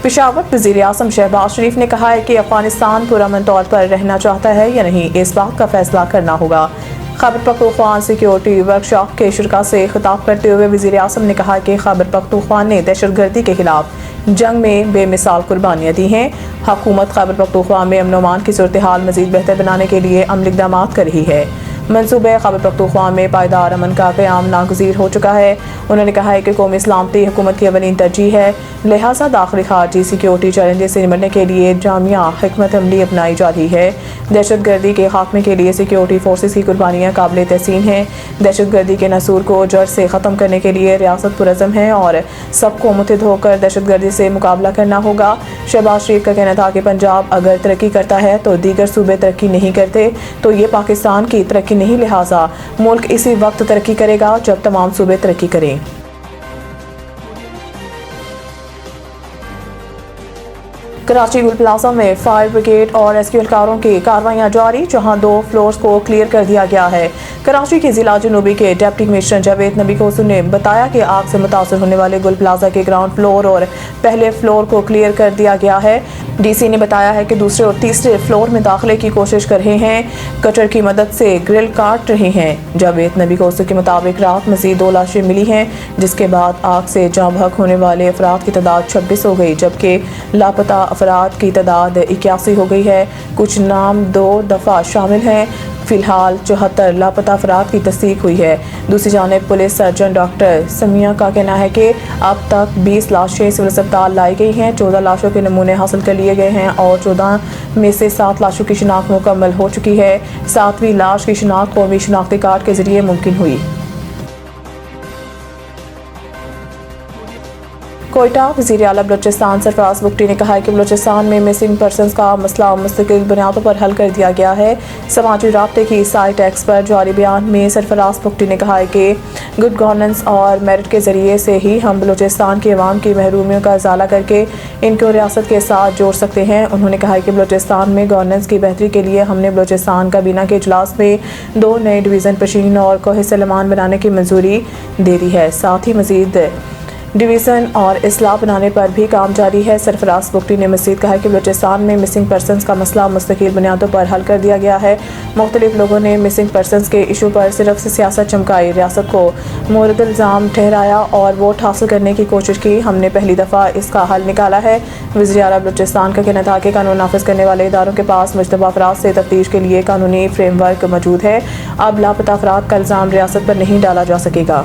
पेशावर वज़ीर आज़म शहबाज शरीफ ने कहा है कि अफगानिस्तान पुरअमन तौर पर रहना चाहता है या नहीं, इस बात का फैसला करना होगा। खैबर पख्तूनख्वा सिक्योरिटी वर्कशॉप के शुरा से खिताब करते हुए वज़ीर आज़म ने कहा कि खैबर पख्तूनख्वा ने दहशतगर्दी के खिलाफ जंग में बेमिसाल कुर्बानियाँ दी हैं। हुकूमत खैबर पख्तूनख्वा में अमन अमान की सूरत हाल मज़ीद बेहतर बनाने के लिए अमली इक़दाम कर रही है। मनसूबे खैबर पख्तूनख्वा में पायदार अमन का क़याम नागज़ीर हो चुका है। उन्होंने कहा है कि कौमी सलामती हुकूमत की अवलीन तरजीह है, लिहाजा दाखिली खारजी सिक्योरिटी चैलेंजेस से निपटने के लिए जामिया हिकमत अमली अपनाई जा रही है। दहशतगर्दी के खात्मे के लिए सिक्योरिटी फोर्सेस की कुर्बानियाँ काबिल तहसीन हैं। दहशतगर्दी के नसूर को जड़ से ख़त्म करने के लिए रियासत पुरज़म है और सबको मुत्तहिद होकर दहशतगर्दी से मुकाबला करना होगा। शहबाज शरीफ का कहना था कि पंजाब अगर तरक्की करता है तो दीगर सूबे तरक्की नहीं करते, तो ये पाकिस्तान की तरक्की नहीं, लिहाजा मुल्क इसी वक्त तरक्की करेगा जब तमाम सूबे तरक्की करें। कराची गुल प्लाजा में फायर ब्रिगेड और रेस्क्यू एहलकारों की कार्रवाइयां जारी, जहां 2 फ्लोर्स को क्लियर कर दिया गया है। कराची के जिला जनूबी के डिप्टी कमिश्नर जावेद नबी कोसू ने बताया कि आग से मुतासर होने वाले गुल प्लाजा के ग्राउंड फ्लोर और पहले फ्लोर को क्लियर कर दिया गया है। डीसी ने बताया है कि दूसरे और तीसरे फ्लोर में दाखिले की कोशिश कर रहे हैं, कटर की मदद से ग्रिल काट रहे हैं। जावेद नबी कोसू के मुताबिक रात मजीद 2 लाशें मिली हैं, जिसके बाद आग से जाँ बहक होने वाले अफराद की तादाद 26 हो गई, जबकि लापता अफराद की तादाद 81 हो गई है। कुछ नाम 2 दफ़ा शामिल हैं। फिलहाल 74 लापता अफराद की तस्दीक हुई है। दूसरी जानिब पुलिस सर्जन डॉक्टर समिया का कहना है कि अब तक 20 लाशें सिविल अस्पताल लाई गई हैं, 14 लाशों के नमूने हासिल कर लिए गए हैं और 14 में से 7 लाशों की शिनाख्त मुकम्मल हो चुकी है। 7वीं लाश की शिनाख्त कौमी शिनाख्ती कार्ड के जरिए मुमकिन हुई। कोयटा वज़ीर आला बलूचिस्तान सरफराज बुगटी ने कहा है कि बलूचिस्तान में मिसिंग पर्सनस का मसला मुस्तकिल बुनियादों पर हल कर दिया गया है। समाजी राब्ते की साइट एक्स पर जारी बयान में सरफराज बुगटी ने कहा है कि गुड गवर्नेंस और मेरिट के ज़रिए से ही हम बलूचिस्तान की अवाम की महरूमियों का इजाला करके इनको रियासत के साथ जोड़ सकते हैं। उन्होंने कहा है कि बलूचिस्तान में गवर्नेंस की बेहतरी के लिए हमने बलूचिस्तान काबीना के इजलास में 2 नए डिवीज़न पशीन और कोहे सलेमान बनाने की मंजूरी दे दी है। साथ ही मज़ीद डिवीज़न और इस्लाह बनाने पर भी काम जारी है। सरफराज बुगटी ने मज़ीद कहा कि बलूचिस्तान में मिसिंग पर्सनस का मसला मुस्तकिल बुनियादों पर हल कर दिया गया है। मुख्तलिफ लोगों ने मिसिंग पर्सनस के इशू पर सिर्फ सियासत चमकाई, रियासत को मोरद इल्ज़ाम ठहराया और वोट हासिल करने की कोशिश की। हमने पहली दफ़ा इसका हल निकाला है। वज़ीर आला बलूचिस्तान का कहना था कि कानून नाफिज करने वाले इदारों के पास मुश्तबा अफराद से तफ्तीश के लिए कानूनी फ्रेमवर्क मौजूद है। अब लापता अफराद का इल्ज़ाम रियासत पर नहीं डाला जा सकेगा।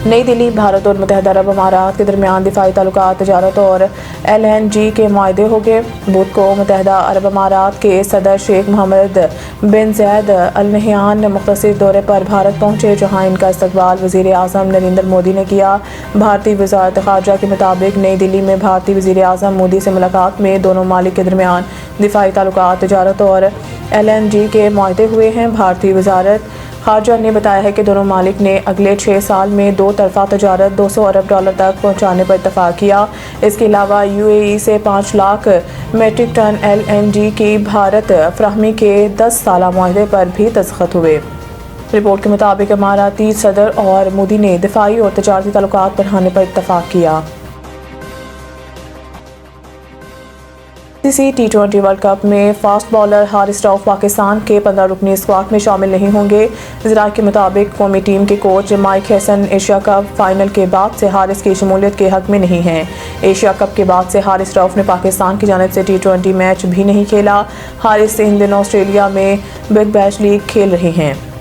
नई दिल्ली भारत और मुत्तहदा अरब अमारात के दरमियान दिफाई ताल्लुकात, तजारत और LNG के मुआहदे हो गए। बुध को मुत्तहदा अरब अमारात के सदर शेख मोहम्मद बिन ज़ायद अल नहयान मुख्तसर दौरे पर भारत पहुँचे, जहाँ इनका इस्तकबाल वज़ीर आज़म नरेंद्र मोदी ने किया। भारतीय वज़ारत ख़ारजा के मुताबिक नई दिल्ली में भारतीय वज़ीर आज़म मोदी से मुलाकात में दोनों मालिक के दरमियान दिफाई ताल्लुकात, तजारत और LNG के मुआहदे हुए हैं। भारतीय वज़ारत खारजा ने बताया है कि दोनों मालिक ने अगले 6 साल में 2 तरफा तजारत $200 अरब तक पहुँचाने पर इत्तफाक किया। इसके अलावा UAE से 5 लाख मेट्रिक टन LNG की भारत फराहमी के 10 साला मुआहदे पर भी दस्तखत हुए। रिपोर्ट के मुताबिक इमाराती सदर और मोदी ने दिफाई और तजारती ताल्लुकात बढ़ाने पर इत्तफाक किया। T20 वर्ल्ड कप में फास्ट बॉलर हारिस रऊफ पाकिस्तान के 15 रुकनी स्क्वाड में शामिल नहीं होंगे। ज़राए के मुताबिक कौमी टीम के coach mic Hesson Asia cup final के बाद से हारिस की शमूलियत के हक में नहीं हैं। एशिया कप के बाद से हारिस रऊफ ने पाकिस्तान की जानिब से T20 मैच भी नहीं खेला। हारिस इन दिनों ऑस्ट्रेलिया में बिग बैश लीग खेल रहे हैं।